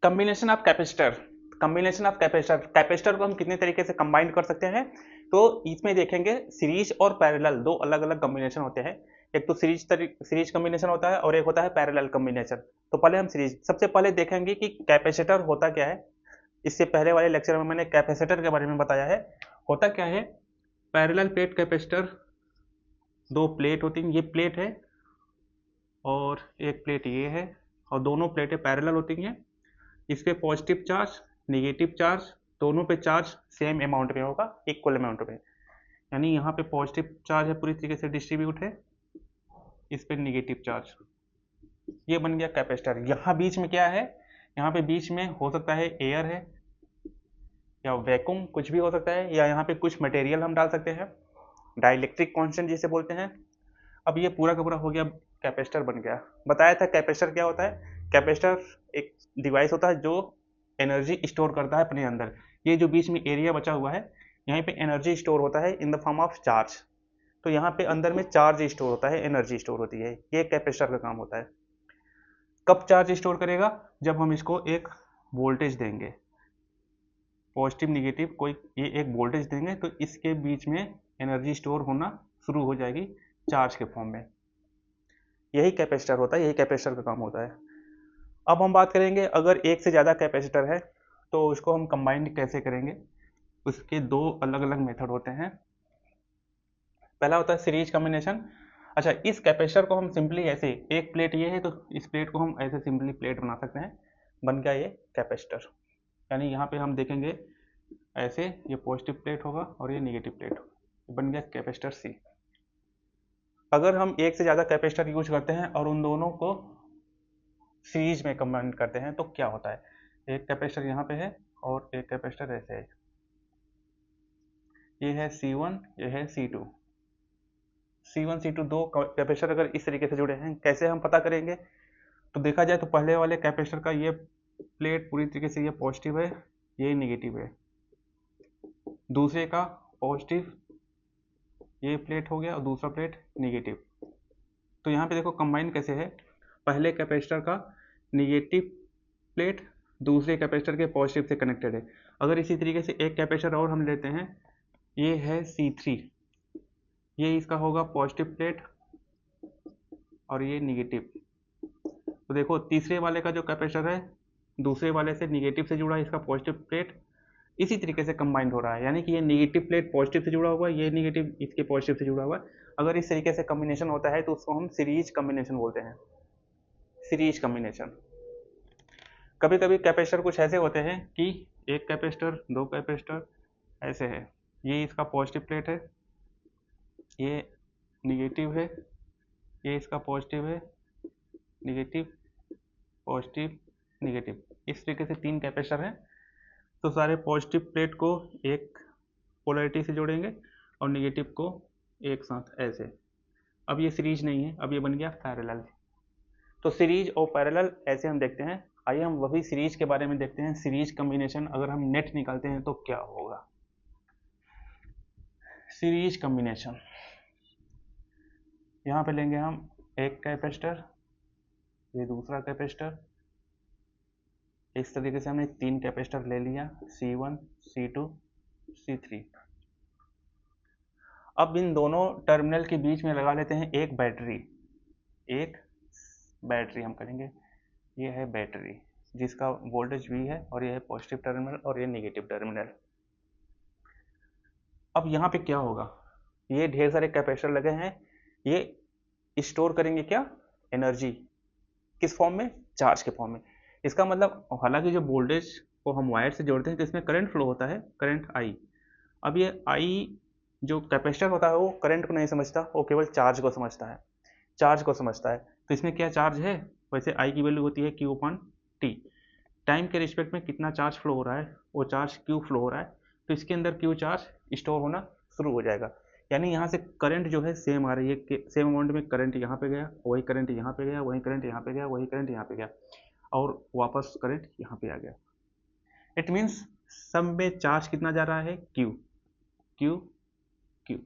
Combination of capacitor. Capacitor को हम कितने तरीके से कंबाइन कर सकते हैं, तो इसमें देखेंगे सीरीज और पैरेलल दो अलग अलग कम्बिनेशन होते हैं। एक तो सीरीज कम्बिनेशन होता है और एक होता है पैरेलल कम्बिनेशन। तो पहले हम सीरीज, सबसे पहले देखेंगे कि कैपेसिटर होता क्या है। इससे पहले वाले लेक्चर में मैंने कैपेसिटर के बारे में बताया है। होता क्या है, पैरेलल प्लेट कैपेसिटर, दो प्लेट होती हैं, ये प्लेट है और एक प्लेट ये है, और दोनों प्लेटें पैरेलल होती हैं। इस पे पॉजिटिव चार्ज, नेगेटिव चार्ज, दोनों पे चार्ज सेम अमाउंट में होगा, इक्वल अमाउंट में। यानी यहाँ पे पॉजिटिव चार्ज है, पूरी तरीके से डिस्ट्रीब्यूट है, इस पे नेगेटिव चार्ज। ये बन गया कैपेसिटर। यहाँ बीच में क्या है, यहाँ पे बीच में हो सकता है एयर है या वैक्यूम, कुछ भी हो सकता है, या यहाँ पे कुछ मटेरियल हम डाल सकते हैं, डाइलेक्ट्रिक कांस्टेंट जिसे बोलते हैं। अब ये पूरा का पूरा हो गया, कैपेसिटर बन गया। बताया था कैपेसिटर क्या होता है। कैपेसिटर एक डिवाइस होता है जो एनर्जी स्टोर करता है अपने अंदर। ये जो बीच में एरिया बचा हुआ है, यहाँ पे एनर्जी स्टोर होता है in the form of charge. तो यहाँ पे अंदर में चार्ज स्टोर होता है, एनर्जी स्टोर होती है, ये कैपेसिटर का काम होता है। कब चार्ज स्टोर करेगा, जब हम इसको एक वोल्टेज देंगे, पॉजिटिव नेगेटिव कोई ये एक वोल्टेज देंगे, तो इसके बीच में एनर्जी स्टोर होना शुरू हो जाएगी चार्ज के फॉर्म में। यही कैपेसिटर होता है, यही कैपेसिटर का काम होता है। अब हम बात करेंगे, अगर एक से ज़्यादा कैपेसिटर है तो उसको हम कंबाइन कैसे करेंगे। उसके दो अलग अलग मेथड होते हैं। पहला होता है सीरीज कॉम्बिनेशन। अच्छा, इस कैपेसिटर को हम सिंपली ऐसे, एक प्लेट ये है तो इस प्लेट को हम ऐसे सिंपली प्लेट बना सकते हैं, बन गया ये कैपेसिटर। यानी यहाँ पे हम देखेंगे ऐसे, ये पॉजिटिव प्लेट होगा और ये नेगेटिव प्लेट, बन गया कैपेसिटर सी। अगर हम एक से ज़्यादा कैपेसिटर यूज करते हैं और उन दोनों को सीरीज में कंबाइन करते हैं तो क्या होता है। एक कैपेसिटर यहाँ पे है और एक कैपेसिटर ऐसे है, ये है C1, ये है C2। C1 C2 दो कैपेसिटर अगर इस तरीके से जुड़े हैं, कैसे हम पता करेंगे। तो देखा जाए तो पहले वाले कैपेसिटर का ये प्लेट पूरी तरीके से ये पॉजिटिव है, ये नेगेटिव है। दूसरे का पॉजिटिव, ये प्लेट हो गया, और दूसरा प्लेट नेगेटिव। तो यहाँ पे देखो कंबाइन कैसे है, पहले कैपेसिटर का नेगेटिव प्लेट दूसरे कैपेसिटर के पॉजिटिव से कनेक्टेड है। अगर इसी तरीके से एक कैपेसिटर और हम लेते हैं, ये है C3, ये इसका होगा पॉजिटिव प्लेट और ये नेगेटिव। तो देखो तीसरे वाले का जो कैपेसिटर है दूसरे वाले से नेगेटिव से जुड़ा है, इसका पॉजिटिव प्लेट इसी तरीके से कंबाइंड हो रहा है। यानी कि ये नेगेटिव प्लेट पॉजिटिव से जुड़ा हुआ है, ये नेगेटिव इसके पॉजिटिव से जुड़ा हुआ है। अगर इस तरीके से कम्बिनेशन होता है तो उसको हम सीरीज कम्बिनेशन बोलते हैं, सीरीज कम्बिनेशन। कभी कभी कैपेसिटर कुछ ऐसे होते हैं कि एक कैपेसिटर, दो कैपेसिटर ऐसे है, ये इसका पॉजिटिव प्लेट है, ये नेगेटिव है, ये इसका पॉजिटिव है, नेगेटिव, पॉजिटिव, नेगेटिव। इस तरीके से तीन कैपेसिटर हैं। तो सारे पॉजिटिव प्लेट को एक पोलैरिटी से जोड़ेंगे और नेगेटिव को एक साथ ऐसे। अब ये सीरीज नहीं है, अब ये बन गया पैरेलल। तो सीरीज और पैरेलल ऐसे हम देखते हैं। आइए हम वही सीरीज के बारे में देखते हैं। सीरीज कम्बिनेशन अगर हम नेट निकालते हैं तो क्या होगा। सीरीज कम्बिनेशन, यहाँ पे लेंगे हम एक कैपेसिटर, ये दूसरा कैपेसिटर, इस तरीके से हमने तीन कैपेसिटर ले लिया, C1 C2 C3। अब इन दोनों टर्मिनल के बीच में लगा लेते हैं एक बैटरी, एक बैटरी हम करेंगे, ये है बैटरी जिसका वोल्टेज V है और ये है पॉजिटिव टर्मिनल और ये नेगेटिव टर्मिनल। अब यहाँ पे क्या होगा, ये ढेर सारे कैपेसिटर लगे हैं, ये स्टोर करेंगे क्या, एनर्जी, किस फॉर्म में, चार्ज के फॉर्म में। इसका मतलब हालांकि जो वोल्टेज को हम वायर से जोड़ते हैं तो इसमें करंट फ्लो होता है, करंट I। अब ये I जो कैपेसिटर होता है वो करंट को नहीं समझता, वो केवल चार्ज को समझता है, चार्ज को समझता है। तो इसमें क्या चार्ज है, वैसे I की वैल्यू होती है Q/T। टाइम के रिस्पेक्ट में कितना चार्ज फ्लो हो रहा है, वो चार्ज Q फ्लो हो रहा है, तो इसके अंदर Q चार्ज स्टोर होना शुरू हो जाएगा। यानी यहाँ से करंट जो है सेम आ रही है, कि सेम अमाउंट में करंट यहाँ पे गया, वही करंट यहाँ पे गया, वही करंट यहाँ पे गया, वही करंट यहाँ पे गया, और वापस करंट यहाँ पे आ गया। इट मीन्स सब में चार्ज कितना जा रहा है, Q Q Q।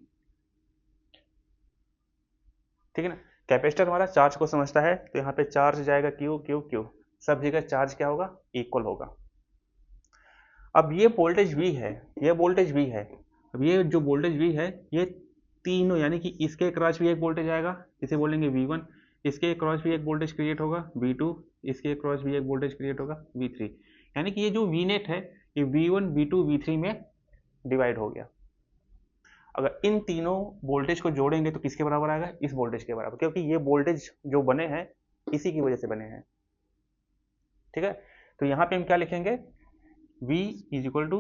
ठीक है ना, कैपेसिटर हमारा चार्ज को समझता है, तो यहाँ पे चार्ज जाएगा Q Q Q। सब जगह चार्ज क्या होगा, इक्वल होगा। अब ये वोल्टेज V है, ये वोल्टेज V है। अब ये जो वोल्टेज V है, ये तीनों यानी कि इसके क्रॉस भी एक वोल्टेज आएगा, इसे बोलेंगे V1, इसके क्रॉस भी एक वोल्टेज क्रिएट होगा V2, इसके क्रॉस भी एक वोल्टेज क्रिएट होगा V3। यानी कि ये जो V नेट है ये V1 V2 V3 में डिवाइड हो गया। अगर इन तीनों वोल्टेज को जोड़ेंगे तो किसके बराबर आएगा, इस वोल्टेज के बराबर, क्योंकि ये वोल्टेज जो बने हैं इसी की वजह से बने हैं। ठीक है, तो यहाँ पे हम क्या लिखेंगे, V is equal to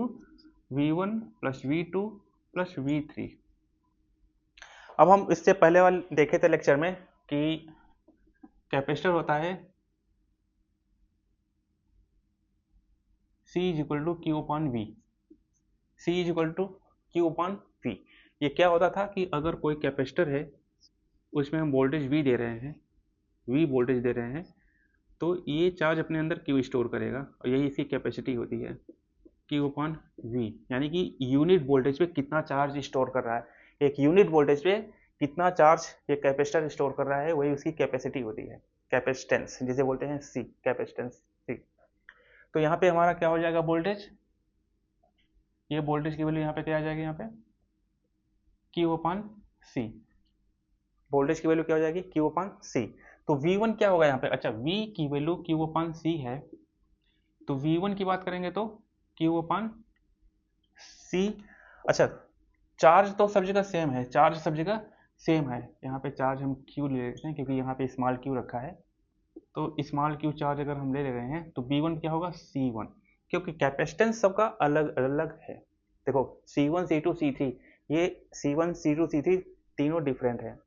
V1 plus V2 plus V3। अब हम इससे पहले वाले देखे थे लेक्चर में कि कैपेसिटर होता है C is equal to Q upon V, C is equal to Q upon V। ये क्या होता था कि अगर कोई कैपेसिटर है उसमें हम वोल्टेज V दे रहे हैं, V वोल्टेज दे रहे हैं, तो ये चार्ज अपने अंदर Q स्टोर करेगा और यही इसकी कैपेसिटी होती है Q अपॉन V। यानी कि यूनिट वोल्टेज पे कितना चार्ज स्टोर कर रहा है, एक यूनिट वोल्टेज पे कितना चार्ज ये कैपेसिटर स्टोर कर रहा है, वही उसकी कैपेसिटी होती है, कैपेसिटेंस जिसे बोलते हैं C, कैपेसिटेंस C। तो यहाँ पे हमारा क्या हो जाएगा वोल्टेज, ये वोल्टेज की वैल्यू यहाँ पे क्या आ जाएगी, यहाँ पे Q अपॉन C, वोल्टेज की वैल्यू क्या हो जाएगी Q अपॉन C। तो V1 क्या होगा यहाँ पे, अच्छा V की वैल्यू Q अपॉन C है, तो V1 की बात करेंगे तो Q अपॉन C। अच्छा, चार्ज तो सब जगह सेम है, चार्ज सब जगह सेम है, यहाँ पे चार्ज हम Q ले लेते हैं क्योंकि यहाँ पे स्मॉल q रखा है, तो स्मॉल q चार्ज अगर हम ले रहे हैं तो V1 क्या होगा C1, क्योंकि कैपेसिटेंस सबका अलग अलग है। देखो C1 C2 C3, ये C1 C2 C3 तीनों डिफरेंट है।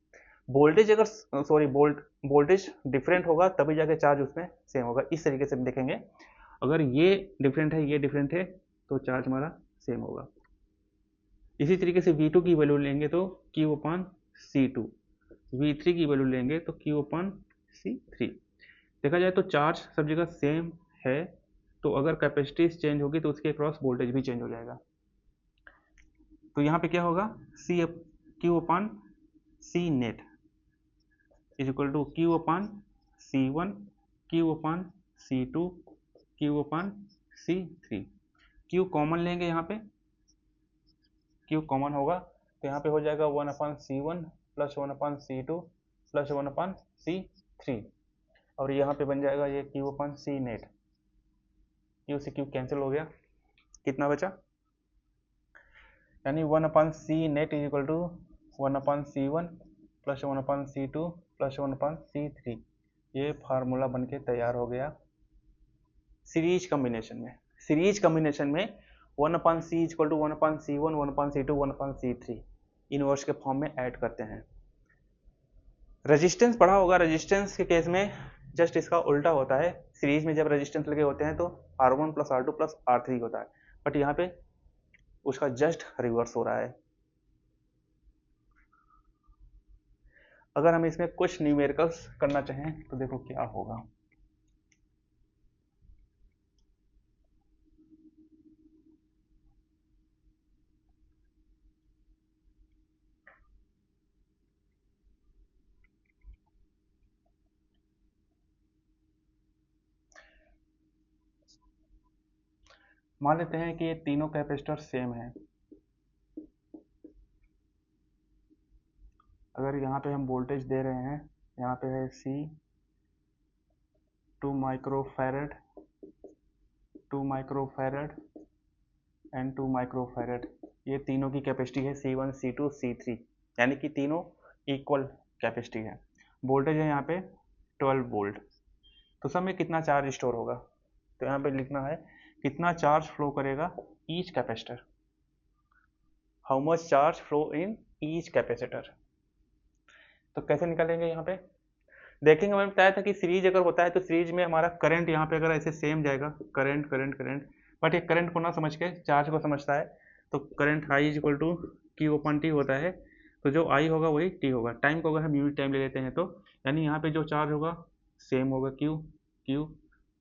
वोल्टेज अगर सॉरी वोल्टेज डिफरेंट होगा तभी जाके चार्ज उसमें सेम होगा। इस तरीके से हम देखेंगे, अगर ये डिफरेंट है ये डिफरेंट है तो चार्ज हमारा सेम होगा। इसी तरीके से V2 की वैल्यू लेंगे तो Q अपॉन C2, V3 की वैल्यू लेंगे तो Q अपॉन C3। देखा जाए तो चार्ज सब जगह सेम है, तो अगर कैपेसिटी चेंज होगी तो उसके अक्रॉस वोल्टेज भी चेंज हो जाएगा। तो यहाँ पे क्या होगा, Q upon C net is equal to Q upon C1, Q upon C2, Q upon C3। Q common लेंगे, यहाँ पे Q कॉमन होगा तो यहाँ पे हो जाएगा 1 upon C1 plus 1 upon C2 plus 1 upon C3, और यहाँ पे बन जाएगा ये Q upon C net. Q से Q कैंसिल हो गया, कितना बचा, यानी 1 upon C net is equal to 1 upon C1 plus 1 upon C2 plus 1 upon C3। ये फार्मूला बन के तैयार हो गया सीरीज कम्बिनेशन में। सीरीज कम्बिनेशन में 1 upon C is equal to 1 upon C1 1 upon C2 1 upon C3 inverse के form में ऐड करते हैं। रेजिस्टेंस पढ़ा होगा, रेजिस्टेंस के केस में जस्ट इसका उल्टा होता है। सीरीज में जब रेजिस्टेंस लगे होते हैं तो R1 plus R2 plus R3 होता है, बट यहाँ पे उसका जस्ट रिवर्स हो रहा है। अगर हम इसमें कुछ न्यूमेरिकल्स करना चाहें तो देखो क्या होगा। मान लेते हैं कि ये तीनों कैपेसिटर सेम है। अगर यहाँ पे हम वोल्टेज दे रहे हैं, यहाँ पे है C 2 microfarad 2 microfarad and 2 microfarad, ये तीनों की कैपेसिटी है C1 C2 C3, यानी कि तीनों इक्वल कैपेसिटी है। वोल्टेज है यहाँ पे 12 वोल्ट। तो सब में कितना चार्ज स्टोर होगा, तो यहाँ पे लिखना है कितना चार्ज फ्लो करेगा each capacitor, how much charge flow in each capacitor. तो कैसे निकालेंगे, यहाँ पे देखेंगे, मैंने बताया था कि सीरीज अगर होता है तो सीरीज में हमारा करंट यहाँ पे अगर ऐसे सेम जाएगा, करंट करंट करंट, बट ये करंट को ना समझ के चार्ज को समझता है, तो current I is equal to Q upon T होता है, तो जो आई होगा वही टी होगा। टाइम को अगर हम यूनिट टाइम ले लेते हैं तो यानी यहाँ पे जो चार्ज होगा सेम होगा Q Q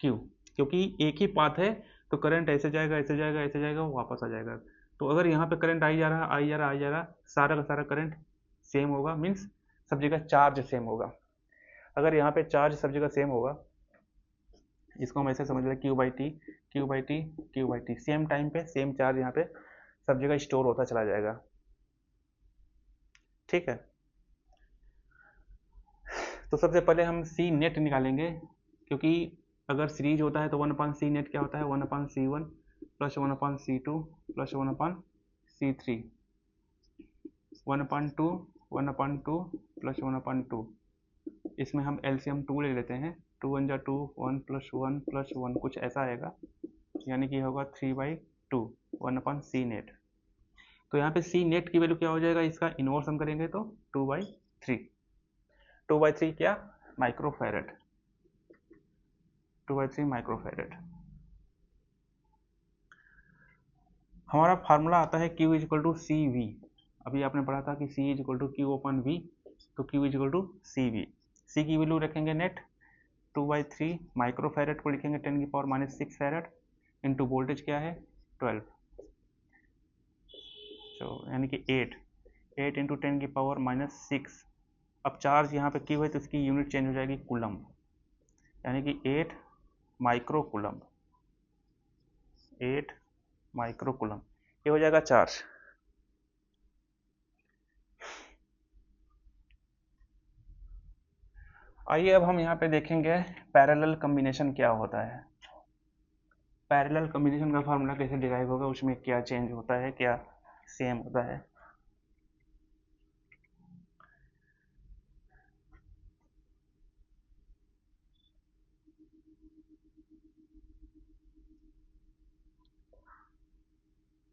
Q, क्योंकि एक ही पाथ है तो करंट ऐसे जाएगा ऐसे जाएगा ऐसे जाएगा वो वापस आ जाएगा। तो अगर यहाँ पे करंट आई जा रहा आई जा रहा आई जा रहा, सारा का सारा करंट सेम होगा, मीन्स सब जगह चार्ज सेम होगा। अगर यहाँ पे चार्ज सब जगह सेम होगा इसको हम ऐसे समझ लें Q by T, Q by T, Q by T, same time पे सेम चार्ज यहाँ पे सब जगह स्टोर होता चला जाएगा। ठीक है, तो सबसे पहले हम सी नेट निकालेंगे, क्योंकि अगर सीरीज होता है तो 1/c नेट क्या होता है, 1/c1 plus 1/c2 plus 1/c3, 1/2 1/2 plus 1/2। इसमें हम एलसीएम 2 ले लेते हैं, 2 1 जा 2, 1 प्लस 1 प्लस 1 कुछ ऐसा आएगा, यानी कि होगा 3/2 1/c नेट। तो यहाँ पे सी नेट की वैल्यू क्या हो जाएगा, इसका इनवर्स हम करेंगे तो 2/3, 2/3 क्या, माइक्रोफैरड, 2/3 माइक्रोफैरड। हमारा फार्मूला आता है Q is equal to C V. अभी आपने पढ़ा था कि C is equal to Q upon V, तो Q is equal to C V. C की वैल्यू रखेंगे नेट 2/3, माइक्रोफैरड को लिखेंगे 10⁻⁻6 फैरड, इंटू वोल्टेज क्या है 12, तो यानी कि 8 इंटू 10⁻⁻6। अब चार्ज यहाँ पे Q है तो इसकी यूनिट चेंज हो जाएगी कूलम, यानी कि 8 माइक्रो कूलम, 8 माइक्रो कूलम, ये हो जाएगा चार्ज। आइए अब हम यहाँ पे देखेंगे पैरेलल कॉम्बिनेशन क्या होता है। पैरेलल कॉम्बिनेशन का फार्मूला कैसे डिराइव होगा, उसमें क्या चेंज होता है, क्या सेम होता है।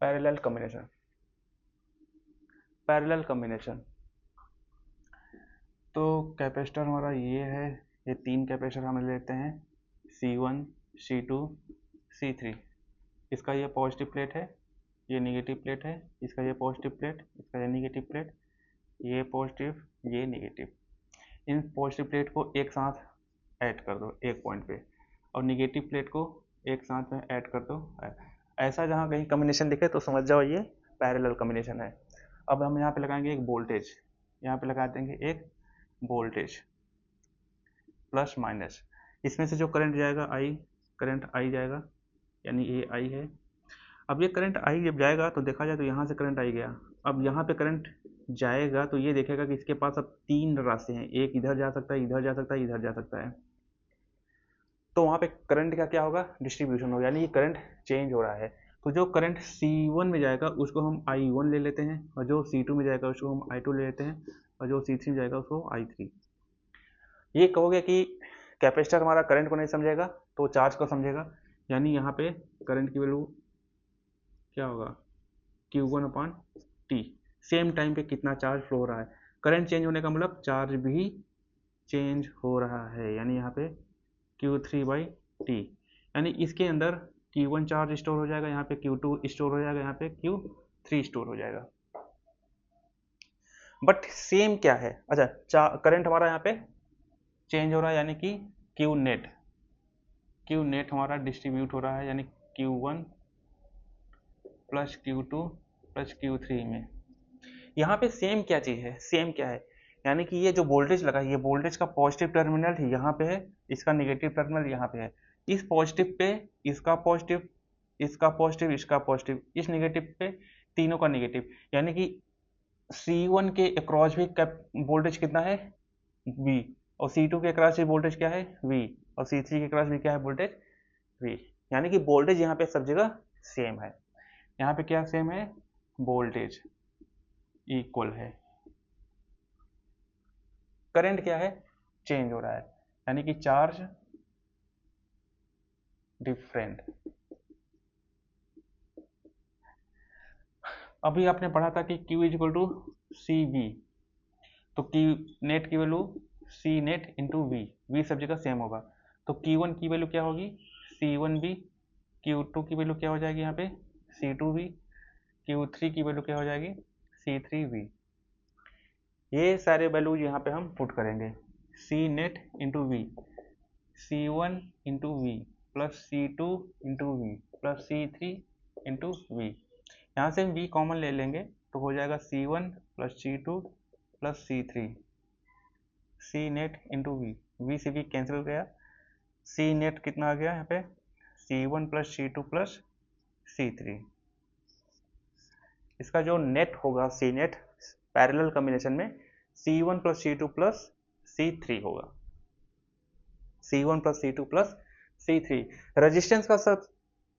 पैरेलल कॉम्बिनेशन, पैरेलल कॉम्बिनेशन, तो कैपेसिटर हमारा ये है, ये 3 कैपेसिटर हम लेते हैं, C1 C2 C3। इसका ये पॉजिटिव प्लेट है, ये नेगेटिव प्लेट है, इसका ये पॉजिटिव प्लेट, इसका ये नेगेटिव प्लेट, ये पॉजिटिव ये नेगेटिव। इन पॉजिटिव प्लेट को एक साथ ऐड कर दो एक पॉइंट पे, और नेगेटिव प्लेट को एक साथ में ऐड कर दो। ऐसा जहाँ कहीं कॉम्बिनेशन दिखे तो समझ जाओ ये पैरेलल कॉम्बिनेशन है। अब हम यहाँ पे लगाएंगे एक वोल्टेज, यहाँ पे लगा देंगे एक वोल्टेज प्लस माइनस, इसमें से जो करंट जाएगा आई, करंट आई जाएगा, यानी ये आई है। अब ये करंट आई जब जाएगा तो देखा जाए तो यहाँ से करंट आई गया, अब यहाँ पे करंट जाएगा तो ये देखेगा कि इसके पास अब 3 रास्ते हैं, एक इधर जा सकता है, इधर जा सकता है, इधर जा सकता है। तो वहाँ पे करंट का क्या होगा, डिस्ट्रीब्यूशन होगा, यानी कि करंट चेंज हो रहा है। तो जो करंट C1 में जाएगा उसको हम I1 ले लेते हैं, और जो C2 में जाएगा उसको हम I2 ले लेते हैं, और जो C3 में जाएगा उसको I3। ये कहोगे कि कैपेसिटर हमारा करंट को नहीं समझेगा तो चार्ज को समझेगा, यानी यहाँ पे करंट की वैल्यू क्या होगा, Q1/T, सेम टाइम पे कितना चार्ज फ्लो हो रहा है। करंट चेंज होने का मतलब चार्ज भी चेंज हो रहा है, यानी यहाँ पे Q3/T, यानी इसके अंदर Q1 चार्ज स्टोर हो जाएगा, यहाँ पे Q2 स्टोर हो जाएगा, यहाँ पे Q3 स्टोर हो जाएगा। बट सेम क्या है, अच्छा करंट हमारा यहाँ पे चेंज हो रहा है, यानी कि Q नेट हमारा डिस्ट्रीब्यूट हो रहा है, यानी Q1 plus Q2 plus Q3 में। यहाँ पे सेम क्या चीज़ है, सेम क्या है, यानी कि ये जो वोल्टेज लगा है, ये वोल्टेज का पॉजिटिव टर्मिनल यहाँ पे है, इसका नेगेटिव टर्मिनल यहाँ पे है। इस पॉजिटिव पे इसका पॉजिटिव, इसका पॉजिटिव, इसका पॉजिटिव, इस नेगेटिव पे तीनों का नेगेटिव, यानी कि C1 के अक्रॉस भी वोल्टेज कितना है V, और C2 के अक्रॉस भी वोल्टेज क्या है V, और C3 के अक्रॉस भी क्या है वोल्टेज V, यानी कि वोल्टेज यहाँ पे सब जगह सेम है। यहाँ पे क्या सेम है, वोल्टेज इक्वल है, करंट क्या है चेंज हो रहा है, यानी कि चार्ज डिफरेंट। अभी आपने पढ़ा था कि Q is equal to C V, तो Q नेट की value C net into V सब जगह सेम होगा, तो Q1 की वैल्यू क्या होगी C1V, Q2 की वैल्यू क्या हो जाएगी यहाँ पे C2V, Q3 की वैल्यू क्या हो जाएगी C3V। ये सारे वैल्यूज यहाँ पे हम पुट करेंगे, C net into V, C1 into V plus C2 into V plus C3 into V. यहाँ से हम V कॉमन ले लेंगे तो हो जाएगा C1 plus C2 plus C3, C net into V, V से वी कैंसिल गया, सी नेट कितना आ गया यहाँ पे, C1 plus C2 plus C3। इसका जो नेट होगा सी नेट पैरेलल कॉम्बिनेशन में C1 plus C2 plus C3 होगा, C1 plus C2 plus C3। Resistance का सब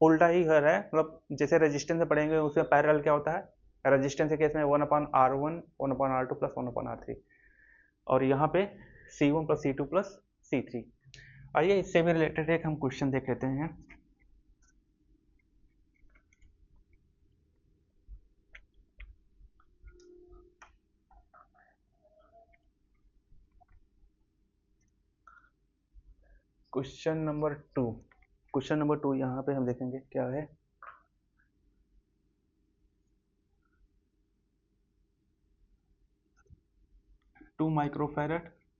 उल्टा ही घर है, मतलब जैसे रेजिस्टेंस से पढ़ेंगे उसमें पैरेलल क्या होता है, रेजिस्टेंस के केस में 1/R1 1/R2 प्लस 1/R3, और यहाँ पे C1 plus C2 plus C3। आइए इससे भी रिलेटेड एक हम क्वेश्चन देख लेते हैं। क्वेश्चन नंबर टू यहाँ पे हम देखेंगे क्या है। 2 माइक्रोफैरड